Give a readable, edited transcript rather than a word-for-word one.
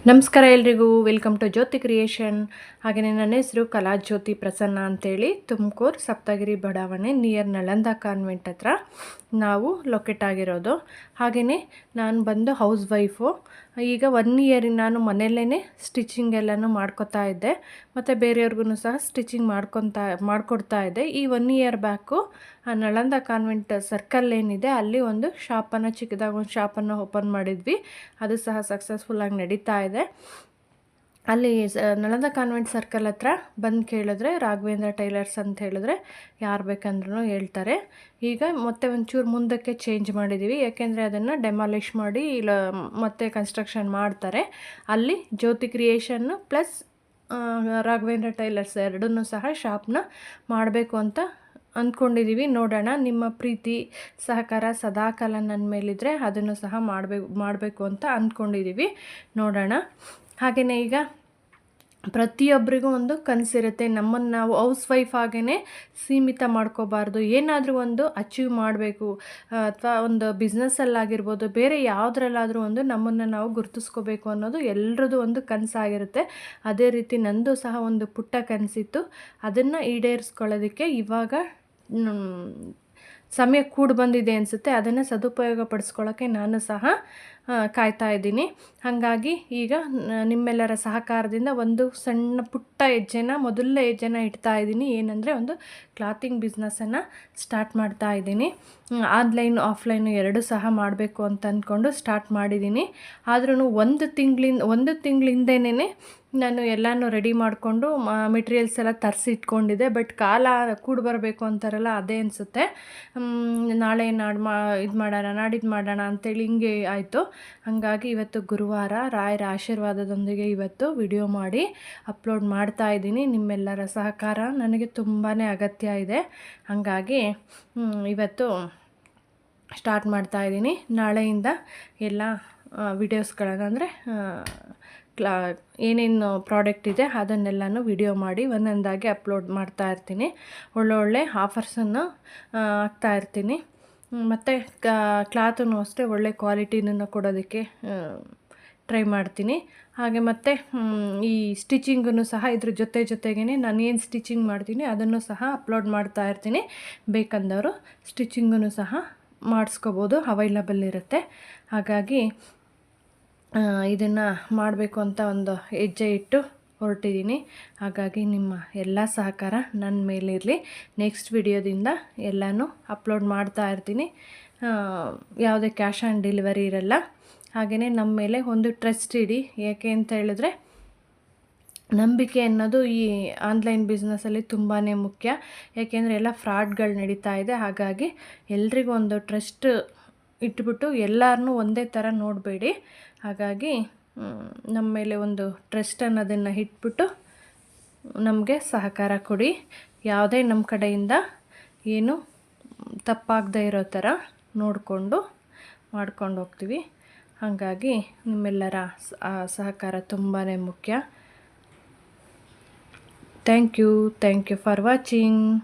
ನಮಸ್ಕಾರ ಎಲ್ರಿಗೂ, welcome to Jyothi creation. ಹಾಗೆಯೇ ನನ್ನ ಹೆಸರು ಕಲಾಜ್ಯೋತಿ ಪ್ರಸನ್ನ ಅಂತೇಳಿ. ತುಮಕೂರು ಸಪ್ತಗಿರಿ ಬಡಾವಣೆ ನಿಯರ್ ನಳಂದ ಕಾನ್ವೆಂಟ್ ಹತ್ರ ನಾವು ಲೊಕೇಟ್ ಆಗಿರೋದು. ಹಾಗೆಯೇ ನಾನು ಬಂದು ಹೌಸ್ ವೈಫು. ಈಗ 1 ಇಯರ್ ನಾನು ಮನೆಯಲ್ಲೇ ಸ್ಟಿಚಿಂಗ್ ಎಲ್ಲನೂ ಮಾಡ್ಕೊತಾ ಇದ್ದೆ, ಮತ್ತು ಬೇರೆಯವ್ರಿಗೂ ಸಹ ಸ್ಟಿಚಿಂಗ್ ಮಾಡಿಕೊಡ್ತಾ ಇದ್ದೆ. ಈ 1 year back Nalanda convent circle ಏನಿದೆ ಅಲ್ಲಿ ಒಂದು ಶಾಪನ್ನು, ಚಿಕ್ಕದಾಗಿ ಒಂದು ಶಾಪನ್ನು ಓಪನ್ ಮಾಡಿದ್ವಿ. ಅದು ಸಹ ಸಕ್ಸಸ್ಫುಲ್ಲಾಗಿ ನಡೀತಾ ಇದೆ. ಅಲ್ಲಿ ನಳಂದ ಕಾನ್ವೆಂಟ್ ಸರ್ಕಲ್ ಹತ್ರ ಬಂದು ಕೇಳಿದ್ರೆ ರಾಘವೇಂದ್ರ ಟೈಲರ್ಸ್ ಅಂತ ಹೇಳಿದ್ರೆ ಯಾರು ಬೇಕಂದ್ರೂ ಹೇಳ್ತಾರೆ. ಈಗ ಮತ್ತೆ ಒಂಚೂರು ಮುಂದಕ್ಕೆ ಚೇಂಜ್ ಮಾಡಿದ್ದೀವಿ, ಯಾಕೆಂದರೆ ಅದನ್ನು ಡೆಮಾಲಿಷ್ ಮಾಡಿ ಇಲ್ಲ ಮತ್ತೆ ಕನ್ಸ್ಟ್ರಕ್ಷನ್ ಮಾಡ್ತಾರೆ. ಅಲ್ಲಿ ಜ್ಯೋತಿ ಕ್ರಿಯೇಷನ್ನು ಪ್ಲಸ್ ರಾಘವೇಂದ್ರ ಟೈಲರ್ಸ್ ಎರಡನ್ನೂ ಸಹ ಶಾಪ್ನ ಮಾಡಬೇಕು ಅಂತ ಅಂದ್ಕೊಂಡಿದ್ದೀವಿ. ನೋಡೋಣ, ನಿಮ್ಮ ಪ್ರೀತಿ ಸಹಕಾರ ಸದಾಕಾಲ ನನ್ನ ಮೇಲಿದ್ದರೆ ಅದನ್ನು ಸಹ ಮಾಡಬೇಕು ಅಂತ ಅಂದ್ಕೊಂಡಿದ್ದೀವಿ. ನೋಡೋಣ. ಹಾಗೆಯೇ ಈಗ ಪ್ರತಿಯೊಬ್ಬರಿಗೂ ಒಂದು ಕನಸಿರುತ್ತೆ, ನಮ್ಮನ್ನು ನಾವು ಹೌಸ್ ವೈಫ್ ಆಗೇ ಸೀಮಿತ ಮಾಡ್ಕೋಬಾರ್ದು, ಏನಾದರೂ ಒಂದು ಅಚೀವ್ ಮಾಡಬೇಕು, ಅಥವಾ ಒಂದು ಬಿಸ್ನೆಸ್ಸಲ್ಲಾಗಿರ್ಬೋದು, ಬೇರೆ ಯಾವುದ್ರಲ್ಲಾದರೂ ಒಂದು ನಮ್ಮನ್ನು ನಾವು ಗುರುತಿಸ್ಕೋಬೇಕು ಅನ್ನೋದು ಎಲ್ರದ್ದು ಒಂದು ಕನಸಾಗಿರುತ್ತೆ. ಅದೇ ರೀತಿ ನಂದು ಸಹ ಒಂದು ಪುಟ್ಟ ಕನಸಿತ್ತು. ಅದನ್ನು ಈಡೇರಿಸ್ಕೊಳ್ಳೋದಕ್ಕೆ ಇವಾಗ ಸಮಯ ಕೂಡಿ ಬಂದಿದೆ ಅನಿಸುತ್ತೆ. ಅದನ್ನು ಸದುಪಯೋಗ ಪಡಿಸ್ಕೊಳ್ಳೋಕ್ಕೆ ನಾನು ಸಹ ಕಾಯ್ತಾ ಇದ್ದೀನಿ. ಹಾಗಾಗಿ ಈಗ ನಿಮ್ಮೆಲ್ಲರ ಸಹಕಾರದಿಂದ ಒಂದು ಸಣ್ಣ ಪುಟ್ಟ ಮೊದಲನೇ ಹೆಜ್ಜೆನ ಇಡ್ತಾ ಇದ್ದೀನಿ. ಏನಂದರೆ ಒಂದು ಕ್ಲಾತಿಂಗ್ ಬಿಸ್ನೆಸ್ಸನ್ನು ಸ್ಟಾರ್ಟ್ ಮಾಡ್ತಾ ಇದ್ದೀನಿ. ಆನ್ಲೈನ್ ಆಫ್ಲೈನು ಎರಡೂ ಸಹ ಮಾಡಬೇಕು ಅಂತ ಅಂದ್ಕೊಂಡು ಸ್ಟಾರ್ಟ್ ಮಾಡಿದ್ದೀನಿ. ಆದ್ರೂ ಒಂದು ತಿಂಗಳಿಂದನೇ ನಾನು ಎಲ್ಲನೂ ರೆಡಿ ಮಾಡಿಕೊಂಡು ಮೆಟೀರಿಯಲ್ಸ್ ಎಲ್ಲ ತರಿಸಿ ಇಟ್ಕೊಂಡಿದ್ದೆ. ಬಟ್ ಕಾಲ ಕೂಡಿ ಬರಬೇಕು ಅಂತಾರಲ್ಲ, ಅದೇ ಅನಿಸುತ್ತೆ. ನಾಳೆ ಇದು ಮಾಡೋಣ, ನಾಡಿದ್ದು ಮಾಡೋಣ ಅಂಥೇಳಿ ಹಿಂಗೆ ಆಯಿತು. ಹಾಗಾಗಿ ಇವತ್ತು ಗುರುವಾರ, ರಾಯರ ಆಶೀರ್ವಾದದೊಂದಿಗೆ ಇವತ್ತು ವಿಡಿಯೋ ಮಾಡಿ ಅಪ್ಲೋಡ್ ಮಾಡ್ತಾ ಇದ್ದೀನಿ. ನಿಮ್ಮೆಲ್ಲರ ಸಹಕಾರ ನನಗೆ ತುಂಬಾ ಅಗತ್ಯ ಇದೆ. ಹಾಗಾಗಿ ಇವತ್ತು ಸ್ಟಾರ್ಟ್ ಮಾಡ್ತಾ ಇದ್ದೀನಿ. ನಾಳೆಯಿಂದ ಎಲ್ಲ ವಿಡಿಯೋಸ್ಗಳನ್ನು, ಅಂದರೆ ಏನೇನು ಪ್ರಾಡಕ್ಟ್ ಇದೆ ಅದನ್ನೆಲ್ಲನೂ ವಿಡಿಯೋ ಮಾಡಿ ಒಂದೊಂದಾಗಿ ಅಪ್ಲೋಡ್ ಮಾಡ್ತಾ ಇರ್ತೀನಿ. ಒಳ್ಳೊಳ್ಳೆ ಆಫರ್ಸನ್ನು ಹಾಕ್ತಾ ಇರ್ತೀನಿ. ಮತ್ತು ಕ್ಲಾತನ್ನು ಅಷ್ಟೇ ಒಳ್ಳೆ ಕ್ವಾಲಿಟಿನ ಕೊಡೋದಕ್ಕೆ ಟ್ರೈ ಮಾಡ್ತೀನಿ. ಹಾಗೆ ಮತ್ತು ಈ ಸ್ಟಿಚಿಂಗನ್ನು ಸಹ ಇದ್ರ ಜೊತೆಗೇ ನಾನು ಏನು ಸ್ಟಿಚಿಂಗ್ ಮಾಡ್ತೀನಿ ಅದನ್ನು ಸಹ ಅಪ್ಲೋಡ್ ಮಾಡ್ತಾ ಇರ್ತೀನಿ. ಬೇಕಂದವರು ಸ್ಟಿಚಿಂಗನ್ನು ಸಹ ಮಾಡಿಸ್ಕೋಬೋದು, ಅವೈಲಬಲ್ ಇರುತ್ತೆ. ಹಾಗಾಗಿ ಇದನ್ನು ಮಾಡಬೇಕು ಅಂತ ಒಂದು ಹೆಜ್ಜೆ ಇಟ್ಟು ಹೊರಟಿದ್ದೀನಿ. ಹಾಗಾಗಿ ನಿಮ್ಮ ಎಲ್ಲ ಸಹಕಾರ ನನ್ನ ಮೇಲಿರಲಿ. ನೆಕ್ಸ್ಟ್ ವಿಡಿಯೋದಿಂದ ಎಲ್ಲನೂ ಅಪ್ಲೋಡ್ ಮಾಡ್ತಾ ಇರ್ತೀನಿ. ಯಾವುದೇ ಕ್ಯಾಶ್ ಆನ್ ಡೆಲಿವರಿ ಇರಲ್ಲ. ಹಾಗೆಯೇ ನಮ್ಮ ಮೇಲೆ ಒಂದು ಟ್ರಸ್ಟ್ ಇಡಿ. ಏಕೆ ಅಂತ ಹೇಳಿದ್ರೆ ನಂಬಿಕೆ ಅನ್ನೋದು ಈ ಆನ್ಲೈನ್ ಬಿಸ್ನೆಸ್ಸಲ್ಲಿ ತುಂಬಾ ಮುಖ್ಯ. ಏಕೆಂದರೆ ಎಲ್ಲ ಫ್ರಾಡ್ಗಳು ನಡೀತಾ ಇದೆ. ಹಾಗಾಗಿ ಎಲ್ರಿಗೂ ಒಂದು ಟ್ರಸ್ಟ್ ಇಟ್ಬಿಟ್ಟು ಎಲ್ಲರನ್ನೂ ಒಂದೇ ಥರ ನೋಡಬೇಡಿ. ಹಾಗಾಗಿ ನಮ್ಮ ಮೇಲೆ ಒಂದು ಟ್ರಸ್ಟ್ ಅನ್ನೋದನ್ನು ಇಟ್ಬಿಟ್ಟು ನಮಗೆ ಸಹಕಾರ ಕೊಡಿ. ಯಾವುದೇ ನಮ್ಮ ಕಡೆಯಿಂದ ಏನು ತಪ್ಪಾಗದೇ ಇರೋ ಥರ ನೋಡಿಕೊಂಡು ಮಾಡ್ಕೊಂಡು ಹೋಗ್ತೀವಿ. ಹಾಗಾಗಿ ನಿಮ್ಮೆಲ್ಲರ ಸಹಕಾರ ತುಂಬಾ ಮುಖ್ಯ. Thank you for watching.